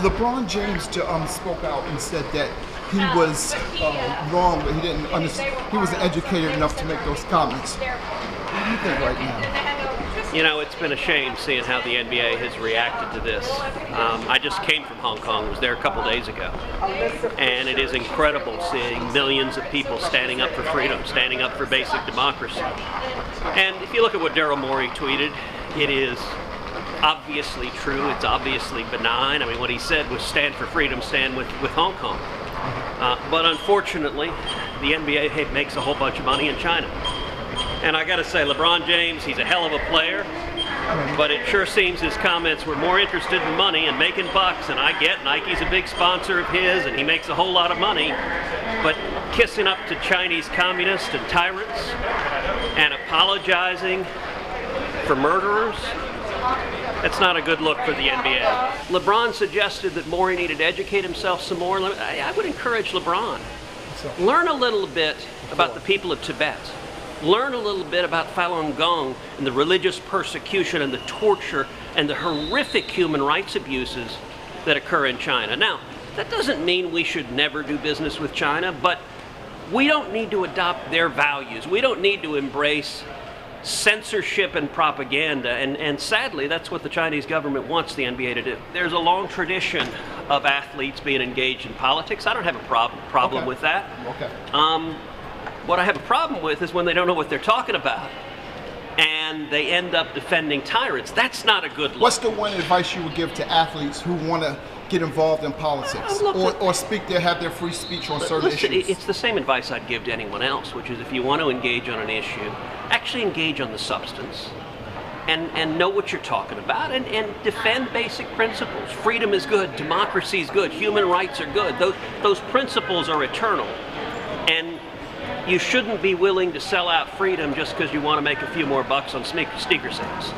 LeBron James spoke out and said that he was wrong, but he didn't understand. He wasn't educated enough to make those comments. What do you think right now? You know, it's been a shame seeing how the NBA has reacted to this. I just came from Hong Kong, was there a couple days ago, and it is incredible seeing millions of people standing up for freedom, standing up for basic democracy. And if you look at what Daryl Morey tweeted, it is obviously true, it's obviously benign. I mean, what he said was stand for freedom, stand with Hong Kong. But unfortunately, the NBA makes a whole bunch of money in China. And I gotta say, LeBron James, he's a hell of a player, but it sure seems his comments were more interested in money and making bucks, and I get Nike's a big sponsor of his and he makes a whole lot of money, but kissing up to Chinese communists and tyrants and apologizing for murderers, that's not a good look for the NBA. LeBron suggested that Morey needed to educate himself some more. I would encourage LeBron, learn a little bit about the people of Tibet. Learn a little bit about Falun Gong and the religious persecution and the torture and the horrific human rights abuses that occur in China. Now, that doesn't mean we should never do business with China, but we don't need to adopt their values. We don't need to embrace censorship and propaganda, and sadly, that's what the Chinese government wants the NBA to do. There's a long tradition of athletes being engaged in politics. I don't have a problem with that. What I have a problem with is when they don't know what they're talking about and they end up defending tyrants. That's not a good look. What's the one advice you would give to athletes who want to get involved in politics or speak there, have their free speech on certain issues? It's the same advice I'd give to anyone else, which is if you want to engage on an issue, actually engage on the substance and know what you're talking about and defend basic principles. Freedom is good, democracy is good, human rights are good. Those principles are eternal. And you shouldn't be willing to sell out freedom just because you want to make a few more bucks on sneaker sales.